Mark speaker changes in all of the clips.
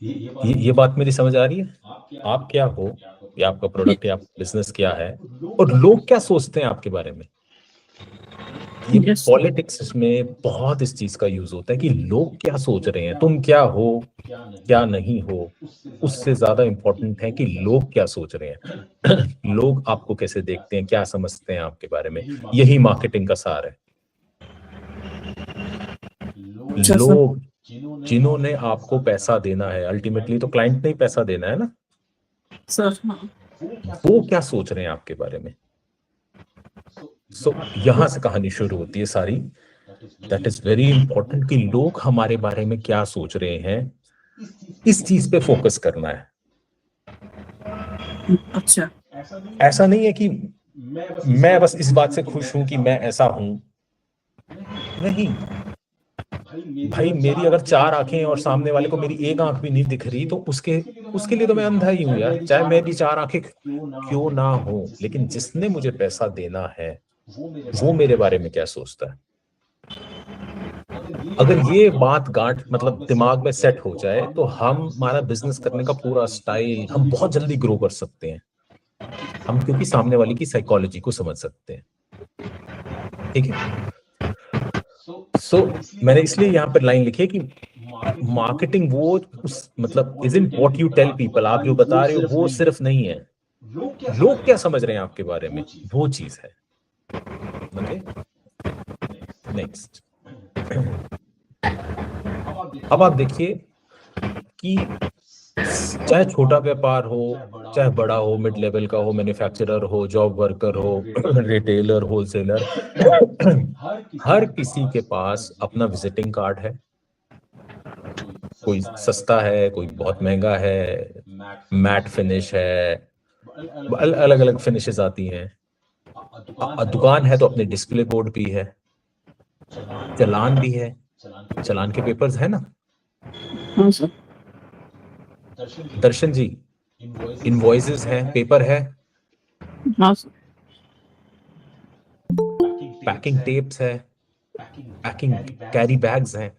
Speaker 1: ये बात मेरी समझ आ रही है? आप क्या हो, या आपका प्रोडक्ट या बिजनेस क्या है, और लोग क्या सोचते हैं आपके बारे में। ये
Speaker 2: यस सर।
Speaker 1: पॉलिटिक्स में बहुत इस चीज का यूज होता है कि लोग क्या सोच रहे हैं, तुम क्या हो, क्या नहीं हो। उससे ज्यादा इंपॉर्टेंट है कि लोग क्या सोच रहे हैं। लोग आपको कैसे देखते हैं, क्या समझते हैं आपके बारे में। यही मार्केटिंग का सार है।
Speaker 2: अच्छा सर।
Speaker 1: लोग जिन्होंने आपको पैसा देना है, अल्टीमेटली तो क्लाइंट ने ही पैसा देना है ना,
Speaker 2: सर हाँ।
Speaker 1: वो क्या सोच रहे हैं आपके बारे में। सो यहां से कहानी शुरू होती है सारी। दैट इज वेरी इंपॉर्टेंट कि लोग हमारे बारे में क्या सोच रहे हैं, इस चीज पे फोकस करना है।
Speaker 2: अच्छा।
Speaker 1: ऐसा नहीं है कि मैं बस इस बात से खुश हूं कि मैं ऐसा हूं। नहीं भाई, मेरी अगर चार आंखें हैं और सामने वाले को मेरी एक आंख भी नहीं दिख रही, तो उसके उसके लिए तो मैं अंधा ही हूं यार, चाहे मेरी चार आंखें क्यों ना हो। लेकिन जिसने मुझे पैसा देना है, वो मेरे बारे में क्या सोचता है। अगर ये बात गांठ मतलब दिमाग में सेट हो जाए, तो हम हमारा बिजनेस करने का पूरा स्टाइल, हम बहुत जल्दी ग्रो कर सकते हैं। हम क्योंकि सामने वाले की साइकोलॉजी को समझ सकते हैं। ठीक है। सो मैंने इसलिए यहाँ पर लाइन लिखी है कि मार्केटिंग वो उस मतलब is in what you tell people. आप जो बता रहे हो वो सिर्फ नहीं है, लोग क्या समझ रहे हैं आपके बारे में, वो चीज है। Okay, next. अब आप देखिए कि चाहे छोटा व्यापार हो, चाहे बड़ा हो, मिड लेवल का हो, मैन्युफैक्चरर हो, जॉब वर्कर हो, रिटेलर, होलसेलर, हर किसी के पास अपना विजिटिंग कार्ड है। कोई सस्ता है, कोई बहुत महंगा है, मैट फिनिश है, अलग अलग फिनिशेस आती हैं। दुकान है तो अपने डिस्प्ले बोर्ड भी है, चालान भी है, चालान के पेपर्स है ना।
Speaker 2: हाँ सर।
Speaker 1: दर्शन जी, इनवॉइसेस हैं, पेपर है,
Speaker 2: हाँ सर।
Speaker 1: पैकिंग टेप्स है, पैकिंग कैरी बैग्स हैं।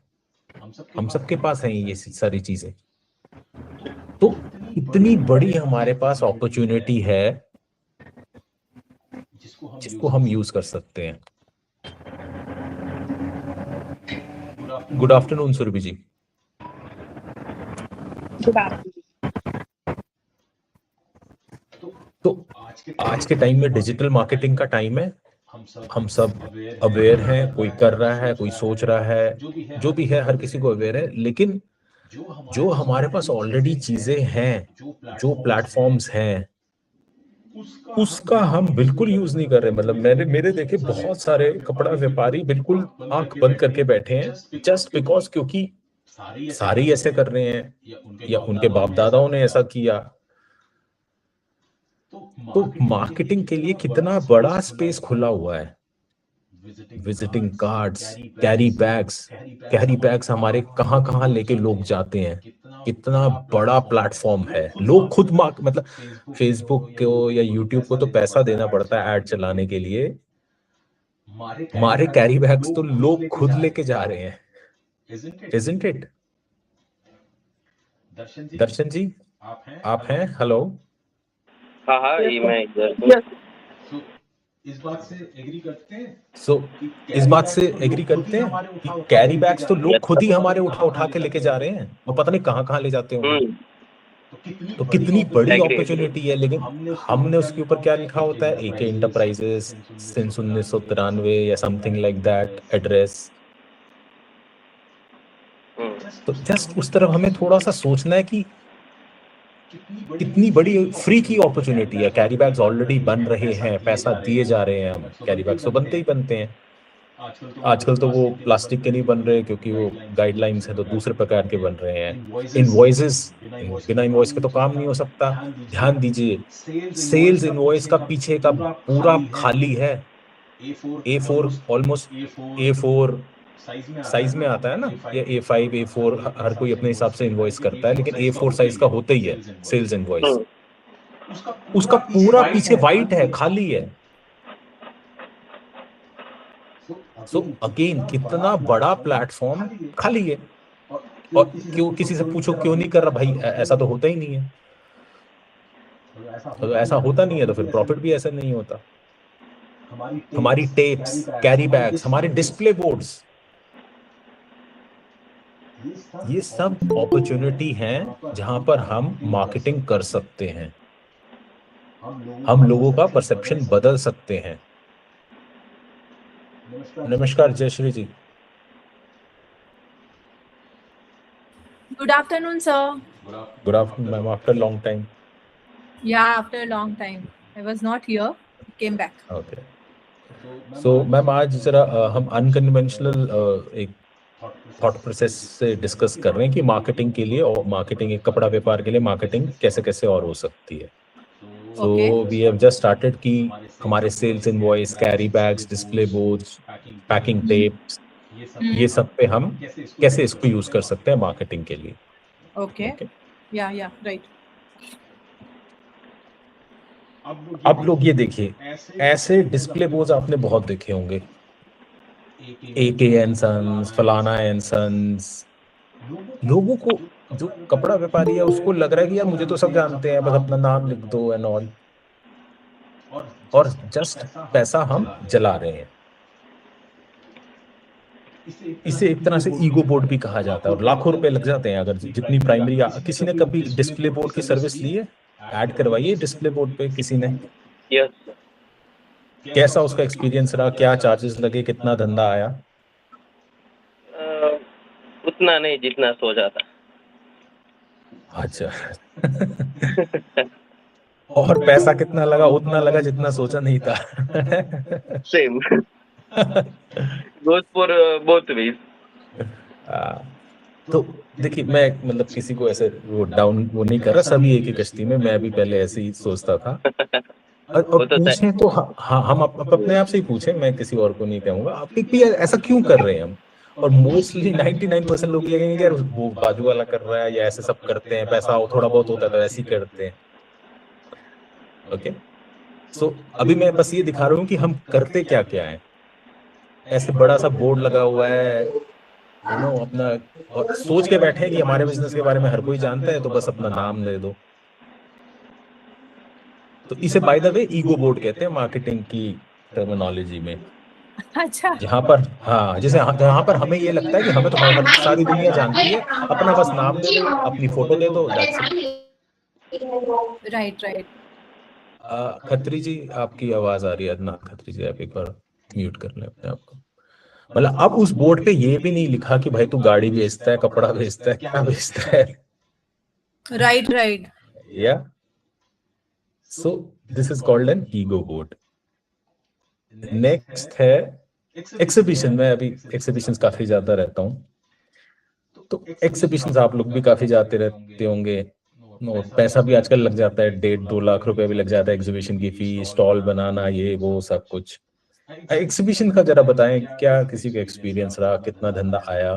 Speaker 1: हम सबके पास हैं ये सारी चीजें। तो इतनी बड़ी हमारे पास अपॉर्चुनिटी है जिसको हम यूज कर सकते हैं। Good afternoon Surabhi ji.
Speaker 3: Good afternoon.
Speaker 1: तो आज के टाइम में डिजिटल मार्केटिंग का टाइम है। हम सब अवेयर हैं, कोई कर रहा है, कोई सोच रहा है, जो भी है हर किसी को अवेयर है। लेकिन जो हमारे पास ऑलरेडी चीजें हैं, जो प्लेटफॉर्म्स हैं, उसका हम बिल्कुल यूज नहीं कर रहे। मतलब मैंने मेरे देखे बहुत सारे कपड़ा व्यापारी बिल्कुल आंख बंद करके बैठे हैं, जस्ट बिकॉज क्योंकि सारे ही ऐसे कर रहे हैं या उनके बाप दादाओं ने ऐसा किया। तो मार्केटिंग के लिए कितना बड़ा स्पेस खुला हुआ है। विजिटिंग कार्ड्स, कैरी बैग्स हमारे कहाँ कहाँ लेके लोग जाते हैं। कितना बड़ा प्लेटफॉर्म है। लोग खुद मतलब फेसबुक को या यूट्यूब को तो पैसा देना पड़ता है ऐड चलाने के लिए। हमारे कैरी बैग्स तो लोग खुद लेके जा रहे हैं। Isn't it. दर्शन जी, आप हैं? हेलो।
Speaker 4: हाँ हाँ,
Speaker 3: यस
Speaker 4: ये
Speaker 3: सर।
Speaker 4: मैं इधर हूँ।
Speaker 3: यस।
Speaker 1: सो इस बात से एग्री करते हैं कि कैरी बैग्स तो लोग
Speaker 4: यस
Speaker 1: खुद
Speaker 4: सर।
Speaker 1: ही हमारे उठा उठा के लेके जा रहे हैं, और पता नहीं कहाँ कहाँ ले जाते होंगे।
Speaker 4: हम्म।
Speaker 1: तो कितनी बड़ी
Speaker 4: एग्री एग्री।
Speaker 1: अपॉर्चुनिटी है। लेकिन हमने उसके ऊपर क्या लिखा होता है, एके इंटरप्राइजेस सिंस 1993 या समथिंग लाइक दैट एड्रेस। तो जस्ट उस तरफ हमें थोड़ा सा सोचना है कि कितनी बड़ी फ्री की अपॉर्चुनिटी है। कैरी बैग्स ऑलरेडी बन रहे हैं, पैसा दिए जा रहे हैं, हम कैरी बैग्स तो बनते ही बनते हैं। आजकल तो वो प्लास्टिक के नहीं बन रहे क्योंकि वो गाइडलाइंस है, तो दूसरे प्रकार के बन रहे हैं। इनवॉइसेस, बिना इनवॉइस के तो काम नहीं हो सकता। ध्यान दीजिए, सेल्स इनवॉइस का पीछे का पूरा खाली है। A4 ऑलमोस्ट A4 साइज में आता है ना, या A5 A4, हर कोई अपने हिसाब से इनवॉइस करता है, लेकिन A4 साइज का होता ही है सेल्स इनवॉइस।
Speaker 4: हम्म।
Speaker 1: उसका पूरा पीछे वाइट है, खाली है। सो अगेन कितना बड़ा प्लेटफॉर्म खाली है। और क्यों, किसी से पूछो क्यों नहीं कर रहा, भाई ऐसा तो होता ही नहीं है। तो ऐसा होता नहीं है तो फिर प्रॉफिट भी ऐसा नहीं होता। हमारी टेप्स, कैरी बैग्स, हमारे डिस्प्ले बोर्ड्स, ये सब अपॉर्चुनिटी हैं जहां पर हम मार्केटिंग कर सकते हैं, हम लोगों का परसेप्शन बदल सकते हैं। नमस्कार जयश्री जी।
Speaker 3: Good afternoon, sir.
Speaker 1: Good afternoon ma'am, after long time.
Speaker 3: Yeah, after a long time. I was not here. Came back.
Speaker 1: Okay, so ma'am आज जरा हम अनकन्वेंशनल एक थॉट प्रोसेस से डिस्कस कर रहे हैं कि मार्केटिंग के लिए, और मार्केटिंग, एक कपड़ा व्यापार के लिए मार्केटिंग कैसे कैसे और हो सकती है। So we have just started कि हमारे sales invoice, carry bags, display boards, packing tapes, ये सब पे हम कैसे इसको यूज कर सकते हैं मार्केटिंग के लिए।
Speaker 3: Okay.
Speaker 1: Okay.
Speaker 3: Yeah, right.
Speaker 1: अब लोग ये देखिए, ऐसे डिस्प्ले बोर्ड्स आपने बहुत देखे होंगे, AK एंड सन्स, फलाना एंड सन्स। लोगों को, जो कपड़ा व्यापारी है उसको लग रहा है कि यार मुझे तो सब जानते हैं, बस अपना नाम लिख दो एंड ऑल, और जस्ट पैसा हम जला रहे हैं। इसे एक तरह से ईगो बोर्ड भी कहा जाता है, और लाखों रुपए लग जाते हैं अगर जितनी प्राइमरी। किसी ने कभी डिस्प्ले बोर्ड की सर्विस ली है? ऐड करवाइए डिस्प्ले बोर्ड पे किसी ने।
Speaker 4: Yes sir.
Speaker 1: कैसा उसका एक्सपीरियंस रहा, क्या चार्जेस लगे, कितना धंधा आया?
Speaker 4: उतना नहीं जितना सोचा था।
Speaker 1: अच्छा। और पैसा कितना लगा? उतना लगा जितना सोचा नहीं था।
Speaker 4: Same. Goes for both ways.
Speaker 1: तो देखिए, मैं मतलब किसी को ऐसे वो डाउन वो नहीं कर रहा, सभी एक ही कश्ती में, मैं भी पहले ऐसे ही सोचता था। और पूछें तो हाँ, हम अपने आप से ही पूछें, मैं किसी और को नहीं कहूंगा। आप भी ऐसा क्यों कर रहे हैं हम? और मोस्टली 99% लोग ये कहेंगे यार वो बाजू वाला कर रहा है, या ऐसे सब करते हैं, पैसा थोड़ा बहुत होता है तो ऐसे ही करते हैं। ओके, सो अभी मैं बस ये दिखा रहा हूँ कि हम करते क्या क्या है। ऐसे बड़ा सा बोर्ड लगा हुआ है, अपना, और सोच के बैठे हैं कि हमारे बिजनेस के बारे में हर कोई जानता है, तो बस अपना नाम दे दो। तो इसे by the way ego board कहते हैं मार्केटिंग की टर्मिनोलॉजी में।
Speaker 3: अच्छा।
Speaker 1: जहां पर जहां पर हमें ये लगता है कि हमें तो हर सारी दुनिया जानती है, अपना बस नाम दे दो, अपनी फोटो दे दो, दैट्स इट।
Speaker 3: राइट।
Speaker 1: खत्री जी, आपकी आवाज आ रही है। अदनान खत्री जी, आप एक बार म्यूट कर लें अपने आप को। मतलब अब उस बोर्ड पे ये भी नहीं लिखा कि भाई तू गाड़ी बेचता है, कपड़ा बेचता है, क्या बेचता है।
Speaker 3: राइट।
Speaker 1: या so this is called an ego board. Next है एग्जीबिशन। मैं अभी एग्जीबिशंस काफी ज्यादा रहता हूँ, तो एग्जीबिशंस आप लोग भी काफी जाते रहते होंगे। और पैसा भी आजकल लग जाता है, 1.5-2 लाख रुपए भी लग जाता है एग्जीबिशन की फी, स्टॉल बनाना, ये वो सब कुछ। एग्जीबिशन का जरा बताएं, क्या किसी का एक्सपीरियंस रहा, कितना धंधा आया,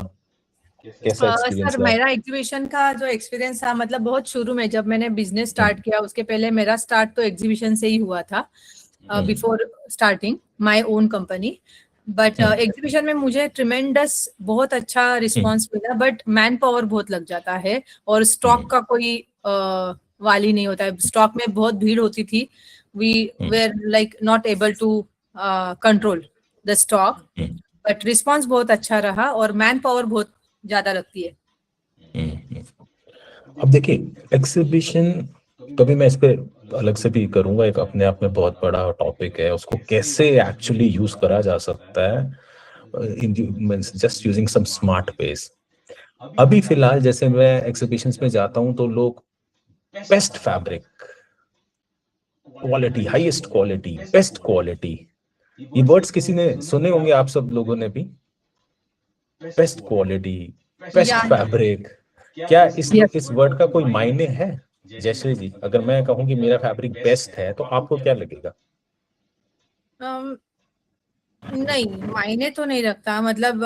Speaker 1: कैसा एक्सपीरियंस
Speaker 3: सर,
Speaker 1: रहा?
Speaker 3: मेरा एग्जीबिशन का जो एक्सपीरियंस था, मतलब बहुत शुरू में जब मैंने बिजनेस स्टार्ट किया, उसके पहले मेरा स्टार्ट तो एग्जीबिशन से ही हुआ था, before starting my own company. But exhibition में मुझे ट्रिमेंडस बहुत अच्छा रिस्पांस मिला, बट मैन पावर बहुत लग जाता है, और स्टॉक का कोई वाली नहीं होता है। स्टॉक में बहुत भीड़ होती थी, we were like not able to control the stock, but response बहुत अच्छा रहा, और मैन पावर बहुत ज्यादा लगती है।
Speaker 1: अब देखिए, एक्सिबिशन कभी मैं इस पे अलग से भी करूंगा, एक अपने आप में बहुत बड़ा टॉपिक है, उसको कैसे एक्चुअली यूज करा जा सकता है, just using some smart ways. अभी फिलहाल जैसे मैं एग्जीबिशंस में जाता हूं तो लोग best fabric, quality, highest quality, best quality, ये वर्ड्स किसी ने सुने होंगे, आप सब लोगों ने भी। बेस्ट क्वालिटी, बेस्ट फैब्रिक, क्या इस वर्ड का कोई मायने है? जयश्री जी, अगर मैं कहूं कि मेरा फैब्रिक बेस्ट है तो आपको क्या लगेगा?
Speaker 3: नहीं, मायने तो नहीं रखता, मतलब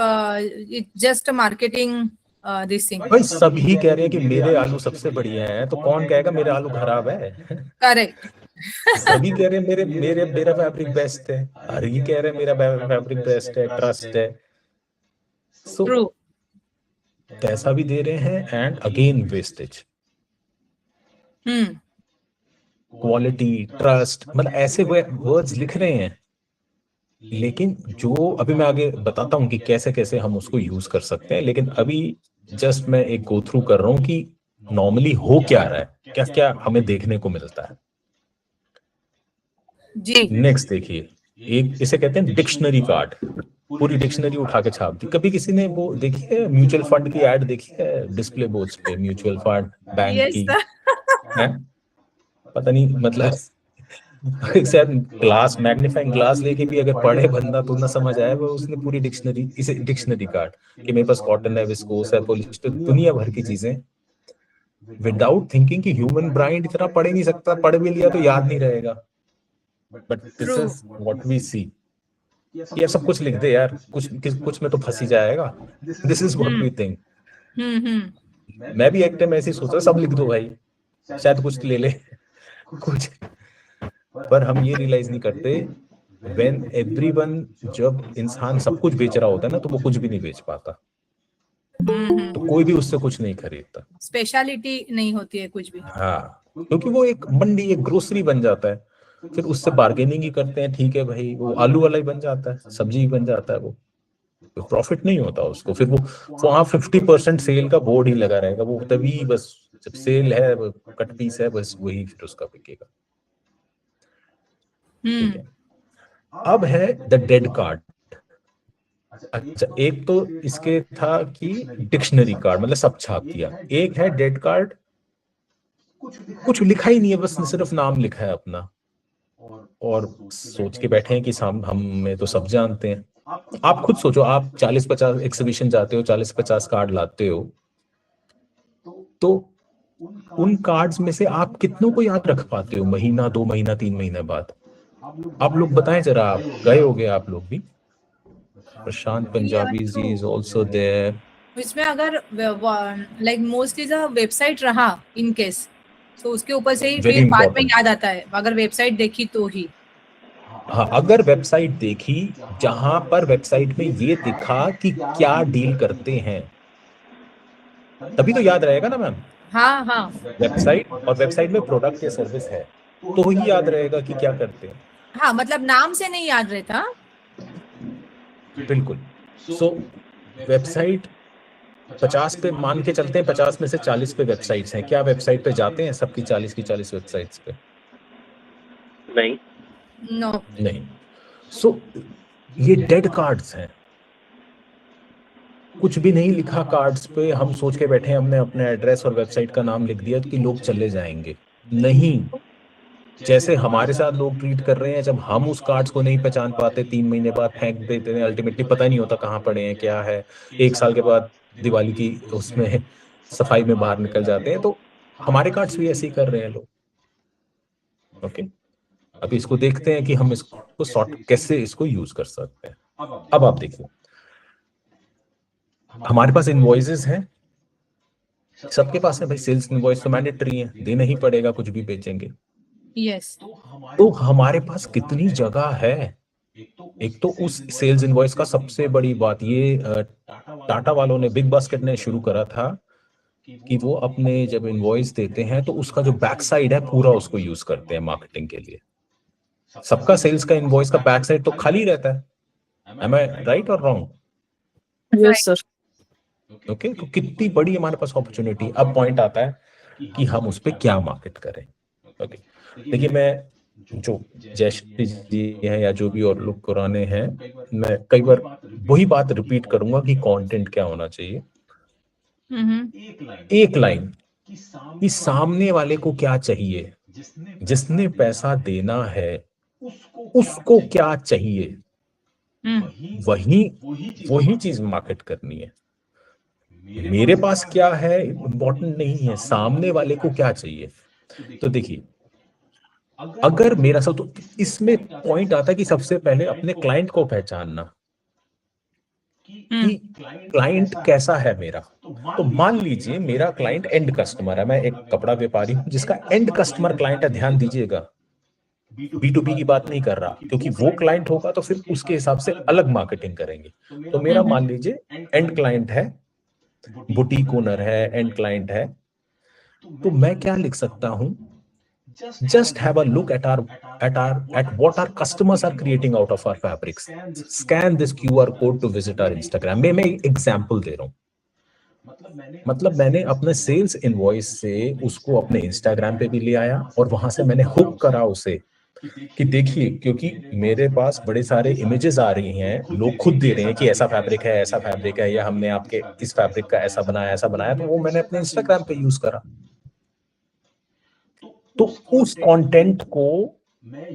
Speaker 3: जस्ट मार्केटिंग दिस थिंग।
Speaker 1: भाई सभी कह रहे हैं कि मेरे आलू सबसे बढ़िया हैं, तो कौन कहेगा मेरे आलू खराब है?
Speaker 3: करेक्ट।
Speaker 1: सभी कह रहे हैं मेरा फैब्रिक बेस्ट है, हर ही कह रहे हैं मेरा फैब्रिक बेस्ट है, ट्रस्ट है। सो पैसा भी दे रहे हैं and again wastage, quality, trust, मतलब ऐसे वर्ड्स लिख रहे हैं, लेकिन जो अभी मैं आगे बताता हूँ कि कैसे कैसे हम उसको यूज कर सकते हैं, लेकिन अभी जस्ट मैं एक गो थ्रू कर रहा हूँ कि नॉर्मली हो क्या रहा है, क्या क्या हमें देखने को मिलता है।
Speaker 3: जी
Speaker 1: नेक्स्ट देखिए, एक इसे कहते हैं डिक्शनरी कार्ड। पूरी डिक्शनरी उठा के छाप दी। कभी किसी ने वो देखी है म्यूचुअल फंड की एड देखी है डिस्प्ले बोर्ड्स पे, म्यूचुअल फंड बैंक
Speaker 3: यस
Speaker 1: की
Speaker 3: सर
Speaker 1: है? पता नहीं, मतलब शायद ग्लास, मैग्नीफाइंग ग्लास लेके भी अगर पढ़े बंदा तो ना समझ आए, वो उसने पूरी डिक्शनरी, इसे डिक्शनरी कार्ड कि मेरे पास कॉटन है, विस्कोस है, पॉलिस्टर, दुनिया भर की चीजें, विदाउट थिंकिंग कि ह्यूमन ब्राइन इतना पढ़ ही नहीं सकता, पढ़ भी लिया तो याद नहीं रहेगा। But this
Speaker 3: True.
Speaker 1: Is what we see. ये सब कुछ लिख दे यार, कुछ में तो फंसी जाएगा। This is what we think. मैं भी एक टाइम ऐसे ही सोचा सब लिख दो भाई, शायद कुछ ले ले कुछ, पर हम ये रियलाइज नहीं करते व्हेन एवरीवन, जब इंसान सब कुछ बेच रहा होता है ना, तो वो कुछ भी नहीं बेच पाता, तो कोई भी उससे कुछ नहीं खरीदता।
Speaker 3: स्पेशलिटी नहीं होती है कुछ भी।
Speaker 1: हाँ, क्योंकि वो एक मंडी, एक ग्रोसरी बन जाता है, फिर उससे बार्गेनिंग ही करते हैं, ठीक है भाई, वो आलू वाला ही बन जाता है, सब्जी ही बन जाता है, वो प्रॉफिट नहीं होता उसको। फिर वो वहां 50% सेल का बोर्ड ही लगा रहेगा, वो तभी बस जब सेल है, कट पीस है, बस वही फिर उसका बिकेगा। ठीक है, अब है द डेड कार्ड। अच्छा, एक तो इसके था कि डिक्शनरी कार्ड, मतलब सब छाप दिया। एक है डेड कार्ड, कुछ लिखा ही नहीं है, बस सिर्फ नाम लिखा है अपना, और सोच के बैठे हैं कि हम में तो सब जानते हैं। आप खुद सोचो, आप 40-50 एग्जीबिशन जाते हो, 40-50 कार्ड लाते हो, तो उन कार्ड्स में से आप कितनों को याद रख पाते हो महीना, 2 महीना, 3 महीने बाद? आप लोग बताएं जरा, आप गए होगे आप लोग भी। प्रशांत पंजाबी जी इज आल्सो देयर।
Speaker 3: इसमें अगर लाइक मोस्टली जो वेबसाइट रहा इन केस, तो उसके ऊपर से ही
Speaker 1: Very
Speaker 3: फिर बाद में
Speaker 1: important.
Speaker 3: याद आता है, अगर वेबसाइट देखी तो ही।
Speaker 1: हाँ, अगर वेबसाइट देखी जहां पर वेबसाइट में ये दिखा कि क्या डील करते हैं, तभी तो याद रहेगा ना मैम।
Speaker 3: हाँ हाँ
Speaker 1: वेबसाइट, और वेबसाइट में प्रोडक्ट या सर्विस है तो ही याद रहेगा कि क्या करते हैं।
Speaker 3: हाँ, मतलब नाम से नहीं याद रहता।
Speaker 1: बिल्कुल। सो वेबसाइट 50 पे मान के चलते हैं, 50 में से 40 पे वेबसाइट्स हैं, क्या वेबसाइट पे जाते हैं सबकी 40 की 40 वेबसाइट्स पे?
Speaker 4: नहीं।
Speaker 3: नो
Speaker 1: नहीं। सो ये डेड कार्ड्स हैं, कुछ भी नहीं लिखा कार्ड्स पे, हम सोच के बैठे हैं हमने अपने एड्रेस और वेबसाइट का नाम लिख दिया कि लोग चले जाएंगे। नहीं, जैसे हमारे साथ लोग ट्रीट कर रहे हैं, जब हम उस कार्ड्स को नहीं पहचान पाते, 3 महीने बाद फेंक देते हैं, अल्टीमेटली पता नहीं होता कहाँ पड़े हैं, क्या है, 1 साल के बाद दिवाली की उसमें सफाई में बाहर निकल जाते हैं, तो हमारे कार्ड्स भी ऐसे ही कर रहे हैं लोग। ओके, अभी इसको देखते हैं कि हम इसको सॉर्ट कैसे इसको यूज कर सकते हैं। अब आप देखिए, हमारे पास इनवॉइसेस हैं, सबके पास है भाई, सेल्स इनवॉइस तो मैंडेटरी है, देना ही पड़ेगा कुछ भी बेचेंगे।
Speaker 3: यस
Speaker 1: तो हमारे पास कितनी जगह है? एक तो उस सेल्स इनवॉइस का सबसे बड़ी बात ये, टाटा वालों ने, बिग बास्केट ने शुरू करा था कि वो अपने जब इनवॉइस देते हैं तो उसका जो बैक साइड है पूरा उसको यूज करते हैं मार्केटिंग के लिए। सबका सेल्स का इनवॉइस का बैक साइड तो खाली रहता है। एम आई राइट और रॉन्ग?
Speaker 2: Yes sir.
Speaker 1: ओके, तो कितनी बड़ी हमारे पास अपॉर्चुनिटी। अब पॉइंट आता है कि हम उस पर क्या मार्केट करें। ओके, देखिए, मैं जो जयश्री जी हैं या जो भी और लोग पुराने हैं, मैं कई बार वही बात रिपीट करूंगा कि कंटेंट क्या होना चाहिए। एक लाइन कि सामने वाले को क्या चाहिए, जिसने पैसा देना है उसको क्या चाहिए, वही वही चीज मार्केट करनी है। मेरे पास क्या है इंपॉर्टेंट नहीं है, सामने वाले को क्या चाहिए। तो देखिए, अगर मेरा सब, तो इसमें पॉइंट आता है कि सबसे पहले अपने क्लाइंट को पहचानना कि क्लाइंट कैसा है मेरा। तो मान लीजिए मेरा क्लाइंट एंड कस्टमर है, मैं एक कपड़ा व्यापारी हूं जिसका एंड कस्टमर क्लाइंट है। ध्यान दीजिएगा, B2B की बात नहीं कर रहा, क्योंकि वो क्लाइंट होगा तो फिर उसके हिसाब से अलग मार्केटिंग करेंगे। तो मेरा मान लीजिए एंड क्लाइंट है, बुटीक ओनर है, एंड क्लाइंट है, तो मैं क्या लिख सकता हूं? Just have a look at what our customers are creating out of our fabrics. Scan this QR code to visit our Instagram. मैं एग्जाम्पल दे रहा हूँ। मतलब मैंने अपने सेल्स इनवॉइस से उसको अपने इंस्टाग्राम पे भी ले आया और वहां से मैंने हुक करा उसे कि देखिए, क्योंकि मेरे पास बड़े सारे इमेजेस आ रही हैं, लोग खुद दे रहे हैं कि ऐसा फैब्रिक है, ऐसा फैब्रिक है, या हमने आपके इस फैब्रिक का ऐसा बनाया, तो वो मैंने अपने इंस्टाग्राम पे यूज करा। तो उस कंटेंट को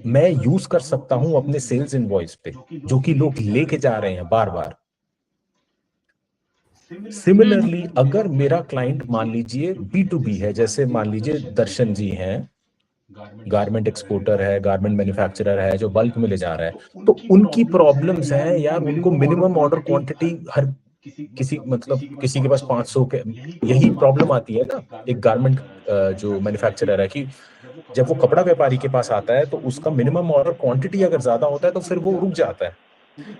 Speaker 1: मैं यूज कर सकता हूं अपने सेल्स इनवॉइस पे, जो कि लोग लेके जा रहे हैं बार बार। सिमिलरली अगर मेरा क्लाइंट मान लीजिए B2B है, जैसे मान लीजिए दर्शन जी हैं, गारमेंट एक्सपोर्टर है, गारमेंट मैन्युफैक्चरर है, जो बल्क में ले जा रहा है, तो उनकी प्रॉब्लम्स हैं यार, उनको मिनिमम ऑर्डर क्वांटिटी हर किसी के पास 500 के, यही प्रॉब्लम आती है ना एक गारमेंट जो मैन्युफैक्चरर है, कि जब वो कपड़ा व्यापारी के पास आता है तो उसका मिनिमम ऑर्डर क्वांटिटी अगर ज्यादा होता है तो फिर वो रुक जाता है।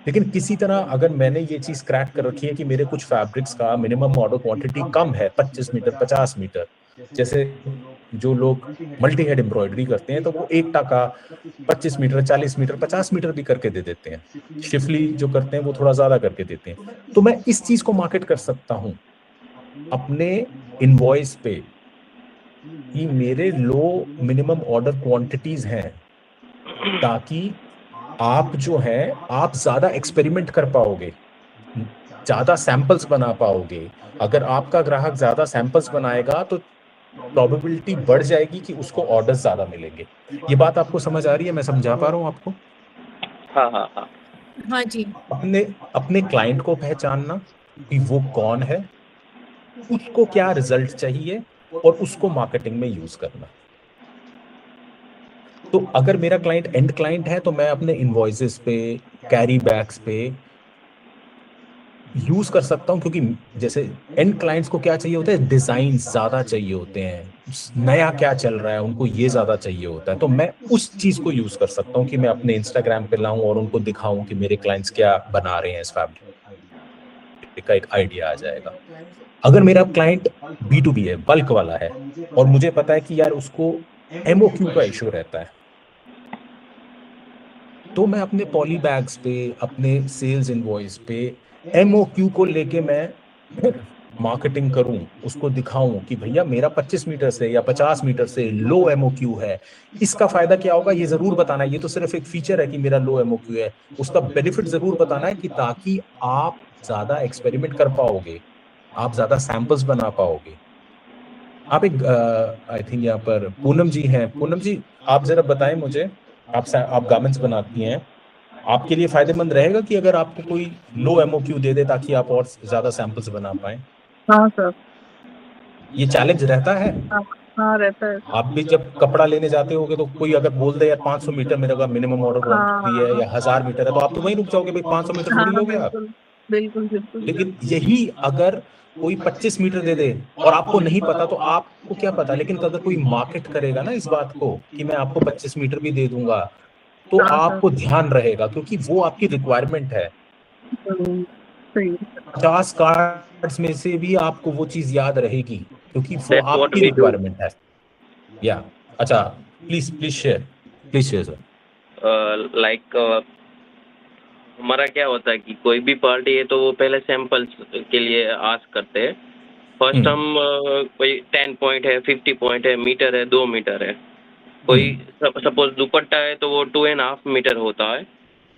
Speaker 1: लेकिन किसी तरह अगर मैंने ये चीज क्रैक कर रखी है कि मेरे कुछ फैब्रिक्स का मिनिमम ऑर्डर क्वांटिटी कम है, 25 मीटर 50 मीटर, जैसे जो लोग मल्टी हेड एम्ब्रॉयडरी करते हैं तो वो एक टाका 25 मीटर 40 मीटर 50 मीटर भी करके दे देते हैं। शिफली जो करते हैं वो थोड़ा ज्यादा करके देते हैं। तो मैं इस चीज को मार्केट कर सकता हूं अपने इनवॉइस पे कि मेरे लो मिनिमम ऑर्डर क्वांटिटीज हैं, ताकि आप जो है आप ज्यादा एक्सपेरिमेंट कर पाओगे, ज्यादा सैंपल्स बना पाओगे। अगर आपका ग्राहक ज्यादा सैंपल्स बनाएगा तो प्रोबेबिलिटी बढ़ जाएगी कि उसको ऑर्डर्स ज्यादा मिलेंगे। ये बात आपको समझ आ रही है? मैं समझा पा रहा हूँ आपको?
Speaker 4: हाँ हाँ हाँ
Speaker 3: हाँ जी।
Speaker 1: अपने क्लाइंट को पहचानना कि वो कौन है, उसको क्या रिजल्ट चाहिए, और उसको मार्केटिंग में यूज करना। तो अगर मेरा क्लाइंट एंड क्लाइंट है तो मैं अपने इनवॉइसेस पे, कैरी बैग्स पे यूज कर सकता हूं, क्योंकि जैसे एंड क्लाइंट्स को क्या चाहिए होता है, डिजाइन ज्यादा चाहिए होते हैं, नया क्या चल रहा है उनको ये ज्यादा चाहिए होता है। तो मैं उस चीज को यूज कर सकता हूं कि मैं अपने इंस्टाग्राम पे लाऊं और उनको दिखाऊं कि मेरे क्लाइंट्स क्या बना रहे हैं, इस फैब्रिक का एक आइडिया आ जाएगा। अगर मेरा क्लाइंट B2B है, बल्क वाला है, और मुझे पता है कि यार उसको MOQ का इशू रहता है, तो मैं अपने पॉली बैग्स पे, अपने सेल्स इनवॉइस पे MOQ को लेके मैं मार्केटिंग करूं, उसको दिखाऊं कि भैया मेरा 25 मीटर से या 50 मीटर से लो MOQ है। इसका फायदा क्या होगा ये जरूर बताना है। ये तो सिर्फ एक फीचर है कि मेरा लो MOQ है, उसका बेनिफिट जरूर बताना है, कि ताकि आप ज्यादा एक्सपेरिमेंट कर पाओगे, आप ज्यादा सैंपल्स बना पाओगे। आप एक आई थिंक यहाँ पर पूनम जी हैं। पूनम जी, आप जरा बताएं मुझे, आप गारमेंट्स बनाती हैं, आपके लिए फायदेमंद रहेगा कि अगर आपको कोई लो MOQ दे दे ताकि आप और ज्यादा सैंपल्स बना पाए?
Speaker 2: हाँ सर।
Speaker 1: ये चैलेंज रहता है।
Speaker 2: हाँ हाँ रहता है।
Speaker 1: आप भी जब कपड़ा लेने जाते होगे तो कोई अगर बोल दे यार 500 मीटर मेरे का मिनिमम ऑर्डर क्वांटिटी है, या 1000 मीटर है, तो आप तो वहीं रुक जाओगे भाई, 500 मीटर थोड़ी
Speaker 2: हाँ
Speaker 1: लोगे आप।
Speaker 2: बिल्कुल बिल्कुल बिल्कुल।
Speaker 1: लेकिन यही अगर कोई 25 मीटर दे दे और आपको नहीं पता, तो आपको क्या पता, लेकिन अगर कोई मार्केट करेगा ना इस बात को कि मैं आपको 25 मीटर भी दे दूंगा, तो
Speaker 2: हाँ सर।
Speaker 1: आपको ध्यान रहेगा, क्योंकि वो आपकी रिक्वायरमेंट है।
Speaker 2: सही।
Speaker 1: 50 कार्ड्स में से भी आपको वो चीज याद रहेगी, क्योंकि वो
Speaker 4: That's what
Speaker 1: आपकी
Speaker 4: we do.
Speaker 1: रिक्वायरमेंट है। या अच्छा, प्लीज शेयर सर।
Speaker 4: लाइक हमारा क्या होता है कि कोई भी पार्टी है तो वो पहले सैंपल्स के लिए आस्क करते हैं। फर्स्ट हम कोई 10 पॉइंट है, 50 पॉइंट है, मीटर है, 2 मीटर है। कोई सपोज दुपट्टा है तो वो 2.5 मीटर होता है।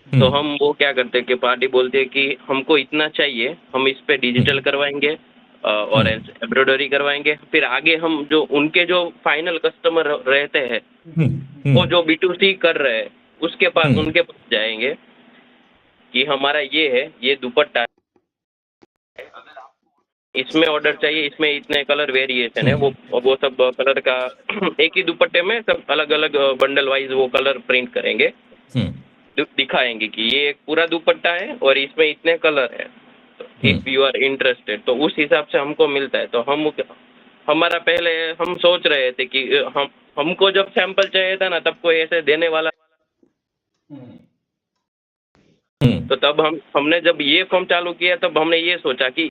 Speaker 4: तो हम वो क्या करते हैं कि पार्टी बोलती है कि हमको इतना चाहिए, हम इस पे डिजिटल करवाएंगे और एम्ब्रॉयडरी करवाएंगे। फिर आगे हम जो उनके जो फाइनल कस्टमर रहते हैं वो जो B2C कर रहे हैं उसके पास उनके पास जाएंगे कि हमारा ये है, ये दुपट्टा है, इसमें ऑर्डर चाहिए, इसमें इतने कलर वेरिएशन है। वो सब कलर का एक ही दुपट्टे में सब अलग अलग बंडल वाइज वो कलर प्रिंट करेंगे, दिखाएंगे कि ये एक पूरा दुपट्टा है और इसमें इतने कलर है। इफ यू आर इंटरेस्टेड तो उस हिसाब से हमको मिलता है। तो हमारा पहले हम सोच रहे थे कि हमको जब सैंपल चाहिए था ना तब कोई ऐसे देने वाला, तो तब हमने जब ये फॉर्म चालू किया तब हमने ये सोचा कि